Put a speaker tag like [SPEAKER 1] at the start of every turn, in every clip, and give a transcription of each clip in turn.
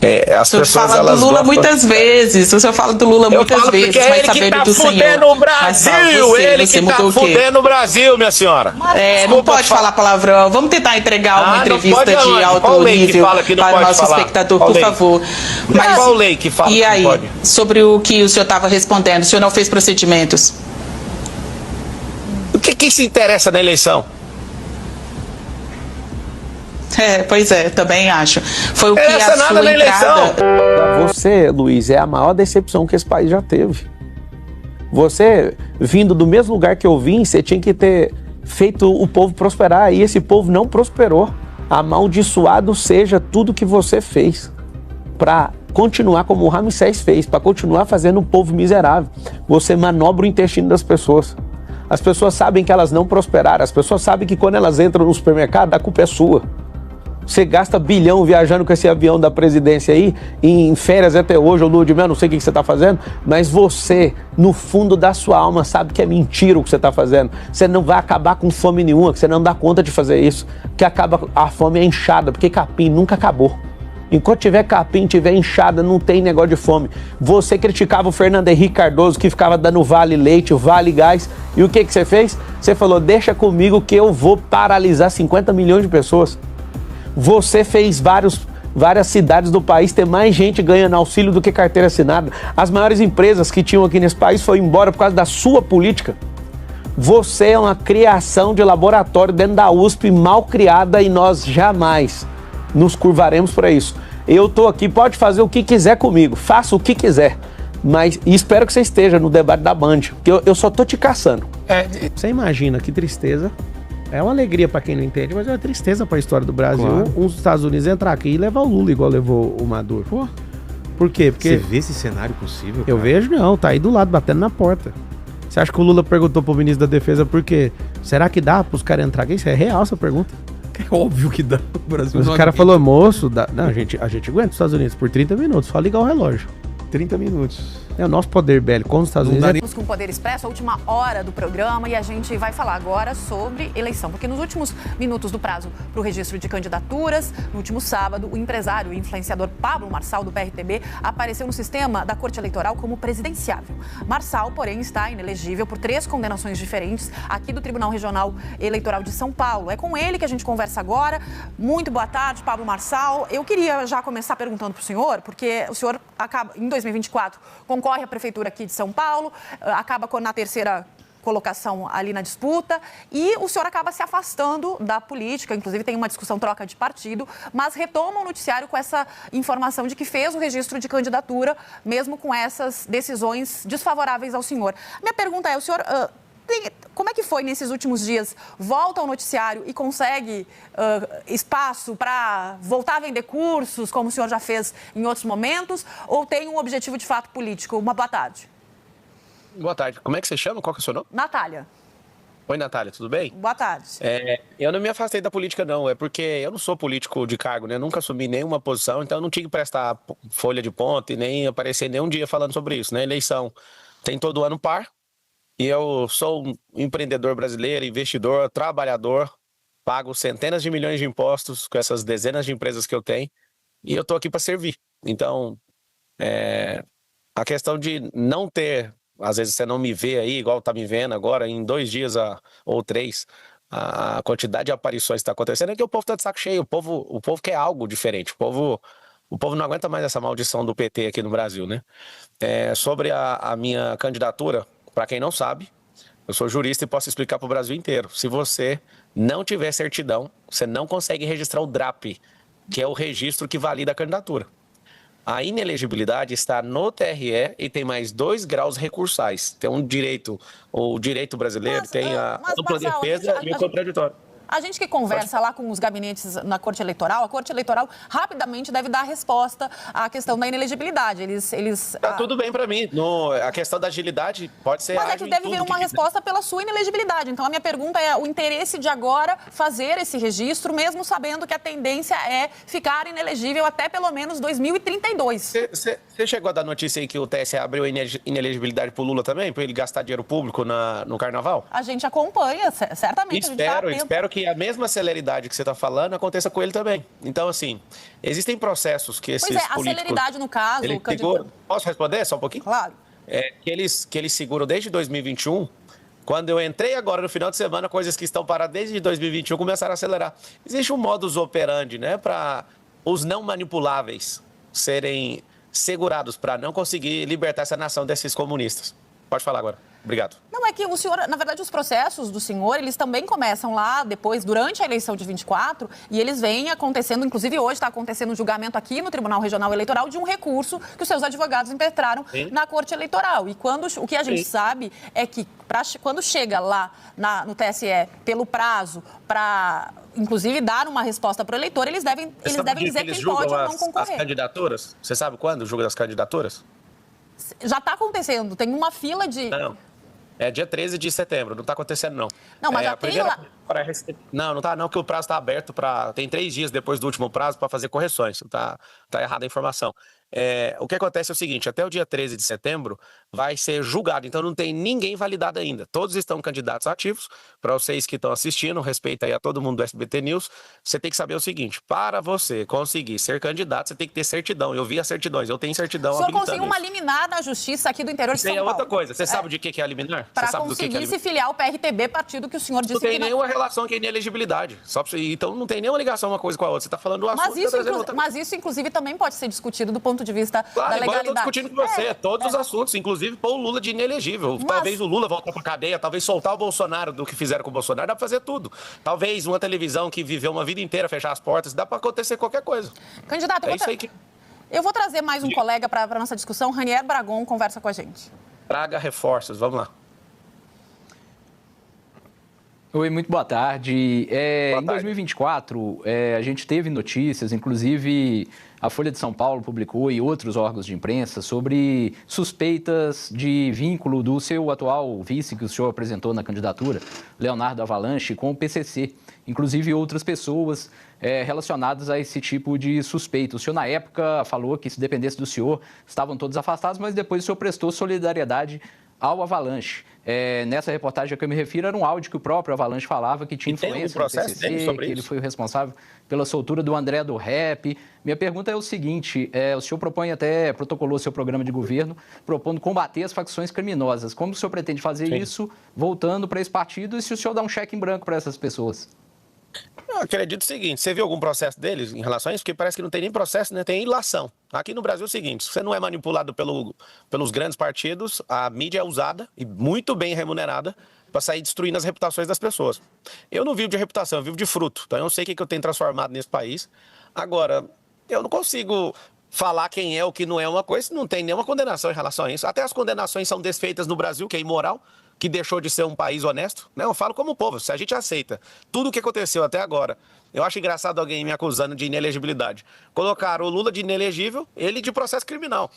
[SPEAKER 1] As
[SPEAKER 2] O senhor
[SPEAKER 1] pessoas,
[SPEAKER 2] fala
[SPEAKER 1] elas
[SPEAKER 2] do Lula
[SPEAKER 1] gostam...
[SPEAKER 2] muitas vezes. O senhor fala do Lula muitas
[SPEAKER 1] falo
[SPEAKER 2] vezes.
[SPEAKER 1] porque é
[SPEAKER 2] Vai
[SPEAKER 1] ele
[SPEAKER 2] saber
[SPEAKER 1] que tá
[SPEAKER 2] do senhor.
[SPEAKER 1] fudendo o
[SPEAKER 2] Mas fala,
[SPEAKER 1] Brasil! Ele
[SPEAKER 2] você
[SPEAKER 1] que tá
[SPEAKER 2] mudou o quê?
[SPEAKER 1] fudendo o Brasil, minha senhora!
[SPEAKER 2] Não pode falar palavrão. Vamos tentar entregar uma entrevista de alto nível para o nosso espectador, por favor.
[SPEAKER 1] Mas qual lei que fala
[SPEAKER 2] e aí,
[SPEAKER 1] que pode?
[SPEAKER 2] sobre o que o senhor estava respondendo, o senhor não fez procedimentos?
[SPEAKER 1] O que se interessa na eleição?
[SPEAKER 3] Pois é, também acho. Foi o que
[SPEAKER 1] Essa
[SPEAKER 3] a
[SPEAKER 1] nada
[SPEAKER 3] sua
[SPEAKER 1] na
[SPEAKER 3] entrada...
[SPEAKER 4] Você, Luiz, é a maior decepção que esse país já teve. Você, vindo do mesmo lugar que eu vim, você tinha que ter feito o povo prosperar, e esse povo não prosperou. Amaldiçoado seja tudo que você fez para continuar como o Ramsés fez, para continuar fazendo um povo miserável. Você manobra o intestino das pessoas. As pessoas sabem que elas não prosperaram, as pessoas sabem que quando elas entram no supermercado, a culpa é sua. Você gasta bilhão viajando com esse avião da presidência aí, em férias até hoje, ou lua de mel, não sei o que você está fazendo, mas você, no fundo da sua alma, sabe que é mentira o que você está fazendo. Você não vai acabar com fome nenhuma, que você não dá conta de fazer isso. Que acaba, a fome é inchada, porque capim nunca acabou. Enquanto tiver capim, tiver inchada, não tem negócio de fome. Você criticava o Fernando Henrique Cardoso, que ficava dando vale leite, vale gás, e o que você fez? Você falou, deixa comigo que eu vou paralisar 50 milhões de pessoas. Você fez várias cidades do país ter mais gente ganhando auxílio do que carteira assinada. As maiores empresas que tinham aqui nesse país foram embora por causa da sua política. Você é uma criação de laboratório dentro da USP, mal criada, e nós jamais nos curvaremos para isso. Eu estou aqui, pode fazer o que quiser comigo, faça o que quiser, mas espero que você esteja no debate da Band, porque eu só estou te caçando. Você imagina que tristeza. É uma alegria pra quem não entende, mas é uma tristeza pra história do Brasil. Claro. Os Estados Unidos entrar aqui e levar o Lula igual levou o Maduro. Pô. Por quê? Porque
[SPEAKER 5] você vê esse cenário possível, cara?
[SPEAKER 4] Eu vejo não, tá aí do lado, batendo na porta. Você acha que o Lula perguntou pro ministro da Defesa por quê? Será que dá pros caras entrar aqui? Isso é real, essa pergunta.
[SPEAKER 5] É óbvio que dá. O Brasil
[SPEAKER 4] mas o cara falou, moço, não, a gente aguenta os Estados Unidos por 30 minutos, só ligar o relógio.
[SPEAKER 5] 30 minutos.
[SPEAKER 4] É o nosso poder bélico com os Estados Unidos.
[SPEAKER 6] Estamos com o Poder Expresso, a última hora do programa, e a gente vai falar agora sobre eleição, porque nos últimos minutos do prazo para o registro de candidaturas, no último sábado, o empresário e influenciador Pablo Marçal, do PRTB, apareceu no sistema da Corte Eleitoral como presidenciável. Marçal, porém, está inelegível por 3 condenações diferentes aqui do Tribunal Regional Eleitoral de São Paulo. É com ele que a gente conversa agora. Muito boa tarde, Pablo Marçal. Eu queria já começar perguntando para o senhor, porque o senhor acaba, em 2024, concorre à Prefeitura aqui de São Paulo, acaba na terceira colocação ali na disputa, e o senhor acaba se afastando da política, inclusive tem uma discussão troca de partido, mas retoma o noticiário com essa informação de que fez o registro de candidatura, mesmo com essas decisões desfavoráveis ao senhor. Minha pergunta é, o senhor... como é que foi nesses últimos dias? Volta ao noticiário e consegue espaço para voltar a vender cursos, como o senhor já fez em outros momentos, ou tem um objetivo de fato político? Uma boa tarde.
[SPEAKER 1] Boa tarde. Como é que você chama? Qual que é o seu nome?
[SPEAKER 6] Natália.
[SPEAKER 1] Oi, Natália, tudo bem?
[SPEAKER 6] Boa tarde.
[SPEAKER 1] Eu não me afastei da política, não. É porque eu não sou político de cargo, né? Nunca assumi nenhuma posição, então eu não tinha que prestar folha de ponta e nem aparecer nenhum dia falando sobre isso, né? Eleição tem todo ano par. E eu sou um empreendedor brasileiro, investidor, trabalhador, pago centenas de milhões de impostos com essas dezenas de empresas que eu tenho, e eu estou aqui para servir. Então, a questão de não ter, às vezes você não me vê aí, igual está me vendo agora, em 2 dias ou 3, a quantidade de aparições que está acontecendo é que o povo está de saco cheio, o povo quer algo diferente, o povo não aguenta mais essa maldição do PT aqui no Brasil, né? Sobre a minha candidatura, para quem não sabe, eu sou jurista e posso explicar para o Brasil inteiro. Se você não tiver certidão, você não consegue registrar o DRAP, que é o registro que valida a candidatura. A inelegibilidade está no TRE e tem mais 2 graus recursais. Tem um direito, o direito brasileiro tem a dupla defesa e o contraditório.
[SPEAKER 6] A gente que conversa lá com os gabinetes na Corte Eleitoral, a Corte Eleitoral rapidamente deve dar a resposta à questão da inelegibilidade.
[SPEAKER 1] Tá tudo bem para mim. A questão da agilidade pode ser...
[SPEAKER 6] Mas é que deve vir uma resposta pela sua inelegibilidade. Então, a minha pergunta é o interesse de agora fazer esse registro, mesmo sabendo que a tendência é ficar inelegível até pelo menos 2032.
[SPEAKER 1] Você chegou a dar notícia aí que o TSE abriu inelegibilidade pro Lula também, para ele gastar dinheiro público no Carnaval?
[SPEAKER 6] A gente acompanha, certamente.
[SPEAKER 1] Espero que que a mesma celeridade que você está falando aconteça com ele também. Então, assim, existem processos que esses políticos...
[SPEAKER 6] Pois é, a celeridade no caso...
[SPEAKER 1] Posso responder só um pouquinho?
[SPEAKER 6] Claro.
[SPEAKER 1] Que eles seguram desde 2021... Quando eu entrei agora no final de semana, coisas que estão paradas desde 2021 começaram a acelerar. Existe um modus operandi, né, para os não manipuláveis serem segurados, para não conseguir libertar essa nação desses comunistas. Pode falar agora. Obrigado.
[SPEAKER 6] Não, é que o senhor, na verdade, os processos do senhor, eles também começam lá depois, durante a eleição de 24, e eles vêm acontecendo, inclusive hoje está acontecendo um julgamento aqui no Tribunal Regional Eleitoral de um recurso que os seus advogados impetraram na Corte Eleitoral. E o que a gente sabe é que quando chega lá no TSE pelo prazo para, inclusive, dar uma resposta para o eleitor, eles devem dizer quem pode ou não concorrer.
[SPEAKER 1] As candidaturas? Você sabe quando julga as candidaturas?
[SPEAKER 6] Já está acontecendo, tem uma fila de...
[SPEAKER 1] Não. É dia 13 de setembro, não está acontecendo, não.
[SPEAKER 6] Não, mas já tem lá...
[SPEAKER 1] Não está não, que o prazo está aberto para... Tem 3 dias depois do último prazo para fazer correções. Tá errada a informação. O que acontece é o seguinte, até o dia 13 de setembro vai ser julgado, então não tem ninguém validado ainda. Todos estão candidatos ativos. Para vocês que estão assistindo, respeito aí a todo mundo do SBT News, você tem que saber o seguinte, para você conseguir ser candidato, você tem que ter certidão. Eu vi as certidões, eu tenho certidão.
[SPEAKER 6] O senhor conseguiu uma liminar na justiça aqui do interior de São Paulo.
[SPEAKER 1] É outra coisa, você sabe de que é a liminar?
[SPEAKER 6] Para conseguir se filiar ao PRTB, partido que o senhor disse que não...
[SPEAKER 1] Não tem nenhuma relação com a inelegibilidade. Então não tem nenhuma ligação uma coisa com a outra. Você está falando do assunto...
[SPEAKER 6] Mas isso, inclusive, também pode ser discutido do ponto de vista da legalidade.
[SPEAKER 1] Claro, eu estou discutindo com você todos os assuntos, inclusive pôr o Lula de inelegível. Talvez o Lula voltar para cadeia, talvez soltar o Bolsonaro do que fizeram com o Bolsonaro, dá para fazer tudo. Talvez uma televisão que viveu uma vida inteira fechar as portas, dá para acontecer qualquer coisa.
[SPEAKER 6] Candidato, eu vou trazer mais um colega para a nossa discussão. Ranier Bragon conversa com a gente.
[SPEAKER 1] Traga reforços, vamos lá.
[SPEAKER 7] Oi, muito boa tarde. Em 2024, a gente teve notícias, inclusive a Folha de São Paulo publicou e outros órgãos de imprensa sobre suspeitas de vínculo do seu atual vice que o senhor apresentou na candidatura, Leonardo Avalanche, com o PCC. Inclusive outras pessoas relacionadas a esse tipo de suspeita. O senhor, na época, falou que se dependesse do senhor, estavam todos afastados, mas depois o senhor prestou solidariedade ao Avalanche. Nessa reportagem a que eu me refiro, era um áudio que o próprio Avalanche falava que tinha influência no PCC, que ele foi o responsável pela soltura do André do Rap. Minha pergunta é o seguinte, o senhor protocolou seu programa de governo, propondo combater as facções criminosas. Como o senhor pretende fazer isso, voltando para esse partido, e se o senhor dá um cheque em branco para essas pessoas?
[SPEAKER 1] Eu acredito o seguinte, você viu algum processo deles em relação a isso? Porque parece que não tem nem processo, né? Tem ilação. Aqui no Brasil é o seguinte, se você não é manipulado pelos grandes partidos, a mídia é usada e muito bem remunerada para sair destruindo as reputações das pessoas. Eu não vivo de reputação, eu vivo de fruto. Então eu não sei o que eu tenho transformado nesse país. Agora, eu não consigo falar quem é ou que não é uma coisa, não tem nenhuma condenação em relação a isso. Até as condenações são desfeitas no Brasil, que é imoral, que deixou de ser um país honesto. Né? Eu falo como povo, se a gente aceita tudo o que aconteceu até agora, eu acho engraçado alguém me acusando de inelegibilidade. Colocaram o Lula de inelegível, ele de processo criminal.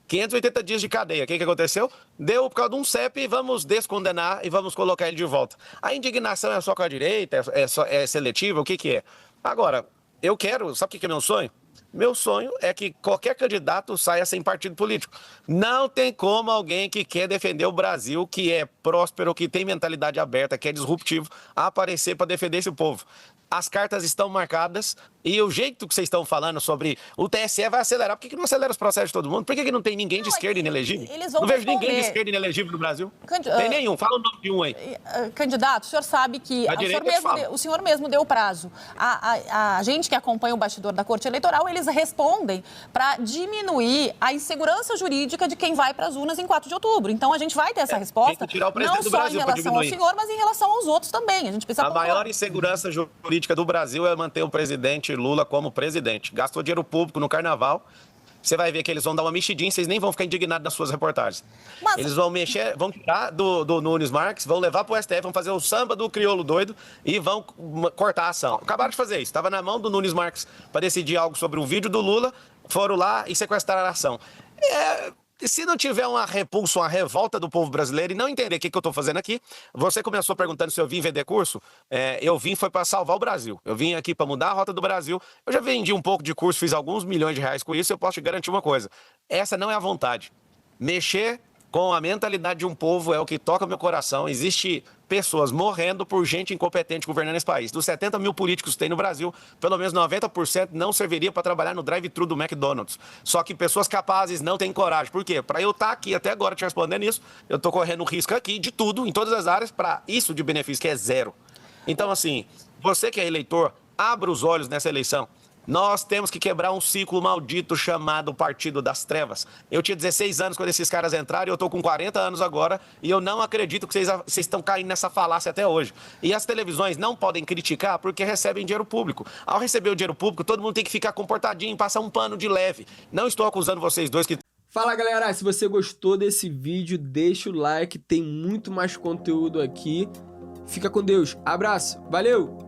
[SPEAKER 1] 580 dias de cadeia. O que aconteceu? Deu por causa de um CEP, vamos descondenar e vamos colocar ele de volta. A indignação é só com a direita, é seletiva, o que é? Agora, eu quero, sabe o que é meu sonho? Meu sonho é que qualquer candidato saia sem partido político. Não tem como alguém que quer defender o Brasil, que é próspero, que tem mentalidade aberta, que é disruptivo, aparecer para defender esse povo. As cartas estão marcadas e o jeito que vocês estão falando sobre o TSE vai acelerar. Por que não acelera os processos de todo mundo? Por que não tem ninguém de esquerda inelegível? Não vejo ninguém de esquerda inelegível no Brasil. Tem nenhum. Fala o nome de um aí.
[SPEAKER 6] Candidato, o senhor sabe que o senhor mesmo deu o prazo. A gente que acompanha o bastidor da Corte Eleitoral, eles respondem para diminuir a insegurança jurídica de quem vai para as urnas em 4 de outubro. Então a gente vai ter essa resposta,
[SPEAKER 1] tem que tirar o presidente
[SPEAKER 6] não
[SPEAKER 1] do Brasil
[SPEAKER 6] só em relação ao senhor, mas em relação aos outros também. A gente precisa
[SPEAKER 1] maior insegurança jurídica do Brasil é manter o presidente Lula como presidente. Gastou dinheiro público no carnaval. Você vai ver que eles vão dar uma mexidinha, vocês nem vão ficar indignados nas suas reportagens. Eles vão mexer, vão tirar do Nunes Marques, vão levar pro STF, vão fazer o samba do crioulo doido e vão cortar a ação. Acabaram de fazer isso. Estava na mão do Nunes Marques para decidir algo sobre um vídeo do Lula, foram lá e sequestraram a ação. Se não tiver uma repulsa, uma revolta do povo brasileiro e não entender o que eu estou fazendo aqui, você começou perguntando se eu vim vender curso, eu vim foi para salvar o Brasil. Eu vim aqui para mudar a rota do Brasil. Eu já vendi um pouco de curso, fiz alguns milhões de reais com isso, eu posso te garantir uma coisa. Essa não é a vontade. Mexer com a mentalidade de um povo, é o que toca meu coração. Existe pessoas morrendo por gente incompetente governando esse país. Dos 70 mil políticos que tem no Brasil, pelo menos 90% não serviria para trabalhar no drive-thru do McDonald's. Só que pessoas capazes não têm coragem. Por quê? Para eu estar aqui até agora te respondendo isso, eu estou correndo risco aqui de tudo, em todas as áreas, para isso de benefício, que é zero. Então, assim, você que é eleitor, abra os olhos nessa eleição. Nós temos que quebrar um ciclo maldito chamado Partido das Trevas. Eu tinha 16 anos quando esses caras entraram e eu estou com 40 anos agora e eu não acredito que vocês estão caindo nessa falácia até hoje. E as televisões não podem criticar porque recebem dinheiro público. Ao receber o dinheiro público, todo mundo tem que ficar comportadinho, passar um pano de leve. Não estou acusando vocês dois que...
[SPEAKER 8] Fala galera, se você gostou desse vídeo, deixa o like, tem muito mais conteúdo aqui. Fica com Deus, abraço, valeu!